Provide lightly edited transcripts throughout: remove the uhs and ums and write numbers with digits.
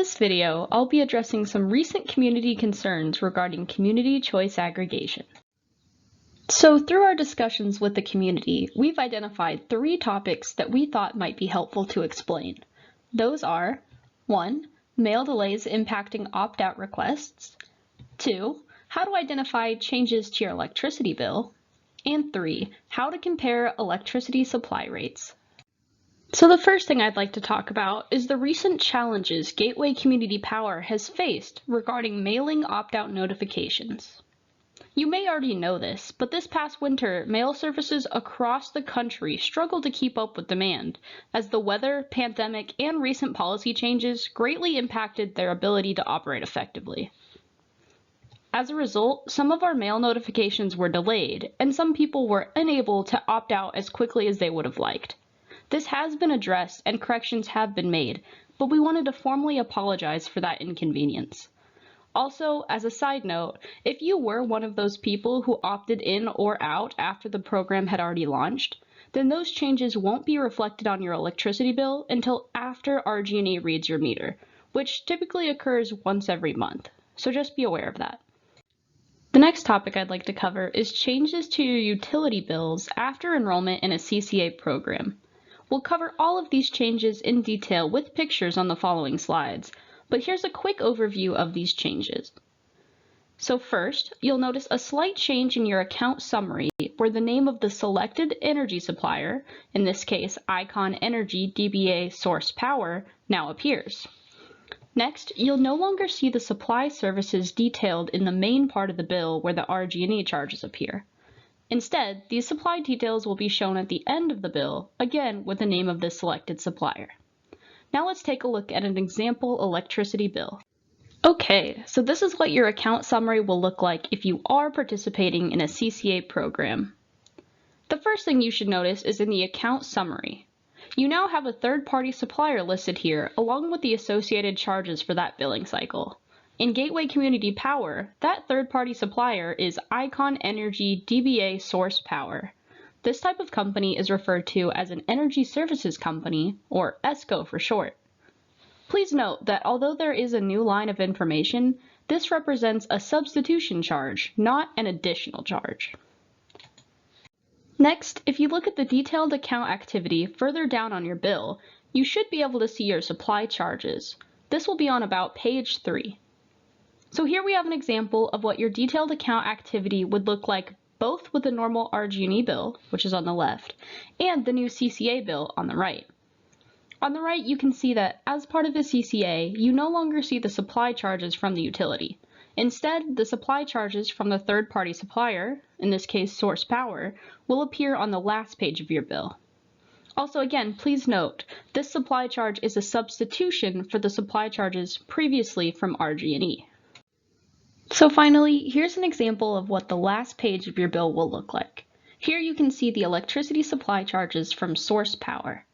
this video, I'll be addressing some recent community concerns regarding community choice aggregation. So through our discussions with the community, we've identified 3 topics that we thought might be helpful to explain. Those are 1. Mail delays impacting opt-out requests, 2. How to identify changes to your electricity bill, and 3. How to compare electricity supply rates. So the first thing I'd like to talk about is the recent challenges Gateway Community Power has faced regarding mailing opt-out notifications. You may already know this, but this past winter, mail services across the country struggled to keep up with demand, as the weather, pandemic, and recent policy changes greatly impacted their ability to operate effectively. As a result, some of our mail notifications were delayed, and some people were unable to opt out as quickly as they would have liked. This has been addressed and corrections have been made, but we wanted to formally apologize for that inconvenience. Also, as a side note, if you were one of those people who opted in or out after the program had already launched, then those changes won't be reflected on your electricity bill until after RG&E reads your meter, which typically occurs once every month, so just be aware of that. The next topic I'd like to cover is changes to your utility bills after enrollment in a CCA program. We'll cover all of these changes in detail with pictures on the following slides, but here's a quick overview of these changes. So first, you'll notice a slight change in your account summary where the name of the selected energy supplier, in this case Icon Energy DBA Source Power, now appears. Next, you'll no longer see the supply services detailed in the main part of the bill where the RG&E charges appear. Instead, these supply details will be shown at the end of the bill, again with the name of the selected supplier. Now let's take a look at an example electricity bill. Okay, so this is what your account summary will look like if you are participating in a CCA program. The first thing you should notice is in the account summary. You now have a third-party supplier listed here along with the associated charges for that billing cycle. In Gateway Community Power, that third-party supplier is Icon Energy DBA Source Power. This type of company is referred to as an Energy Services Company, or ESCO for short. Please note that although there is a new line of information, this represents a substitution charge, not an additional charge. Next, if you look at the detailed account activity further down on your bill, you should be able to see your supply charges. This will be on about page 3. So here we have an example of what your detailed account activity would look like both with the normal RG&E bill, which is on the left, and the new CCA bill on the right. On the right, you can see that as part of the CCA, you no longer see the supply charges from the utility. Instead, the supply charges from the third-party supplier, in this case Source Power, will appear on the last page of your bill. Also again, please note, this supply charge is a substitution for the supply charges previously from RG&E. So finally, here's an example of what the last page of your bill will look like. Here you can see the electricity supply charges from Source Power.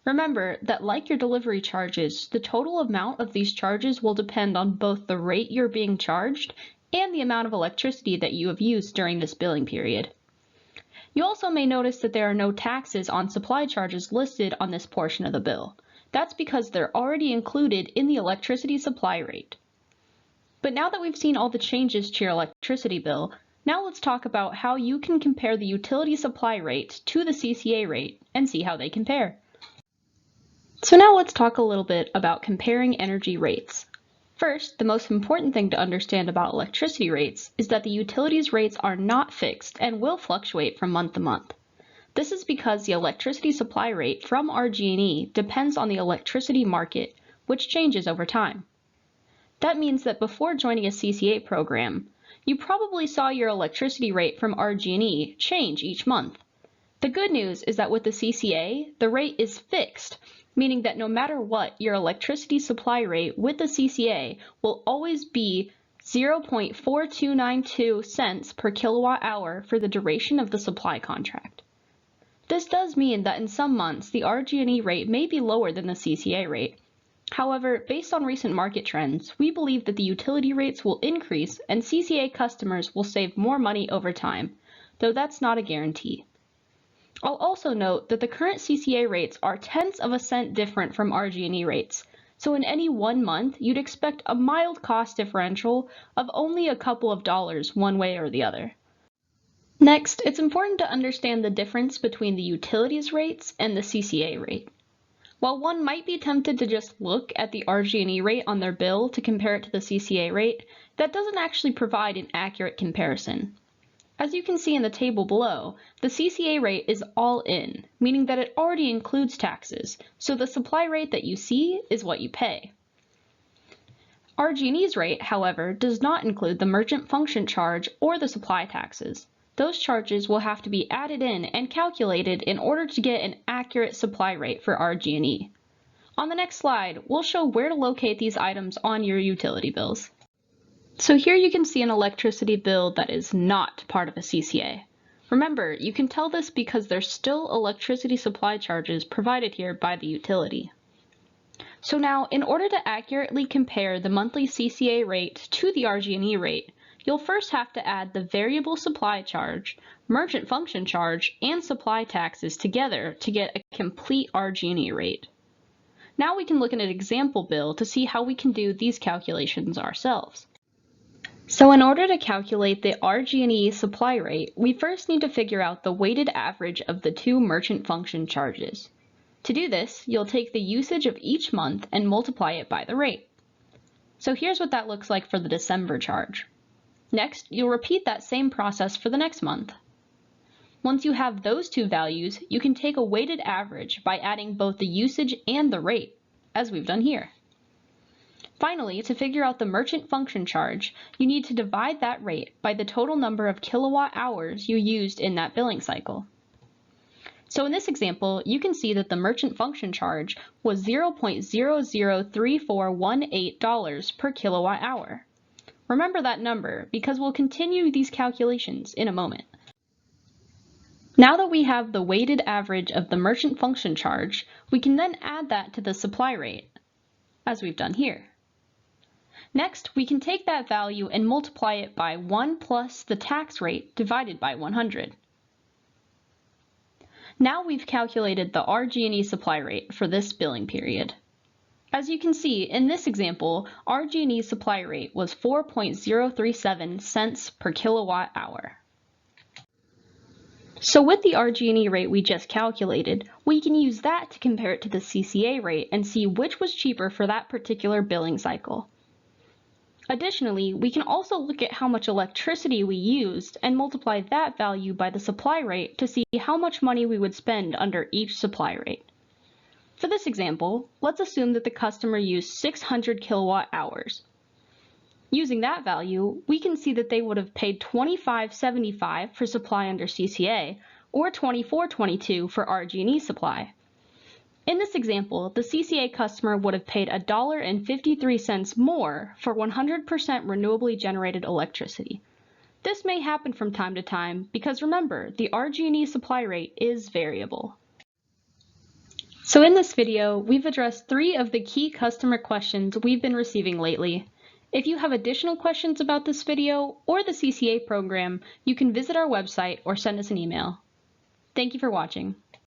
Remember that like your delivery charges, the total amount of these charges will depend on both the rate you're being charged and the amount of electricity that you have used during this billing period. You also may notice that there are no taxes on supply charges listed on this portion of the bill. That's because they're already included in the electricity supply rate. But now that we've seen all the changes to your electricity bill, now let's talk about how you can compare the utility supply rate to the CCA rate and see how they compare. So now let's talk a little bit about comparing energy rates. First, the most important thing to understand about electricity rates is that the utilities rates are not fixed and will fluctuate from month to month. This is because the electricity supply rate from RG&E depends on the electricity market, which changes over time. That means that before joining a CCA program, you probably saw your electricity rate from RG&E change each month. The good news is that with the CCA, the rate is fixed, meaning that no matter what, your electricity supply rate with the CCA will always be 0.4292 cents per kilowatt hour for the duration of the supply contract. This does mean that in some months, the RG&E rate may be lower than the CCA rate. However, based on recent market trends, we believe that the utility rates will increase and CCA customers will save more money over time, though that's not a guarantee. I'll also note that the current CCA rates are tenths of a cent different from RG&E rates, So in any one month, you'd expect a mild cost differential of only a couple of dollars one way or the other. Next, it's important to understand the difference between the utilities rates and the CCA rate. While one might be tempted to just look at the RG&E rate on their bill to compare it to the CCA rate, that doesn't actually provide an accurate comparison. As you can see in the table below, the CCA rate is all in, meaning that it already includes taxes, so the supply rate that you see is what you pay. RG&E's rate, however, does not include the merchant function charge or the supply taxes. Those charges will have to be added in and calculated in order to get an accurate supply rate for RG&E. On the next slide, we'll show where to locate these items on your utility bills. So here you can see an electricity bill that is not part of a CCA. Remember, you can tell this because there's still electricity supply charges provided here by the utility. So now, in order to accurately compare the monthly CCA rate to the RG&E rate, you'll first have to add the variable supply charge, merchant function charge, and supply taxes together to get a complete RG&E rate. Now we can look at an example bill to see how we can do these calculations ourselves. So in order to calculate the RG&E supply rate, we first need to figure out the weighted average of the two merchant function charges. To do this, you'll take the usage of each month and multiply it by the rate. So here's what that looks like for the December charge. Next, you'll repeat that same process for the next month. Once you have those two values, you can take a weighted average by adding both the usage and the rate, as we've done here. Finally, to figure out the merchant function charge, you need to divide that rate by the total number of kilowatt hours you used in that billing cycle. So in this example, you can see that the merchant function charge was $0.003418 per kilowatt hour. Remember that number because we'll continue these calculations in a moment. Now that we have the weighted average of the merchant function charge, we can then add that to the supply rate, as we've done here. Next, we can take that value and multiply it by 1 plus the tax rate divided by 100. Now we've calculated the RG&E supply rate for this billing period. As you can see, in this example, RG&E supply rate was 4.037 cents per kilowatt hour. So with the RG&E rate we just calculated, we can use that to compare it to the CCA rate and see which was cheaper for that particular billing cycle. Additionally, we can also look at how much electricity we used and multiply that value by the supply rate to see how much money we would spend under each supply rate. For this example, let's assume that the customer used 600 kilowatt hours. Using that value, we can see that they would have paid $25.75 for supply under CCA or $24.22 for RG&E supply. In this example, the CCA customer would have paid $1.53 more for 100% renewably generated electricity. This may happen from time to time because remember, the RG&E supply rate is variable. So in this video, we've addressed 3 of the key customer questions we've been receiving lately. If you have additional questions about this video or the CCA program, you can visit our website or send us an email. Thank you for watching.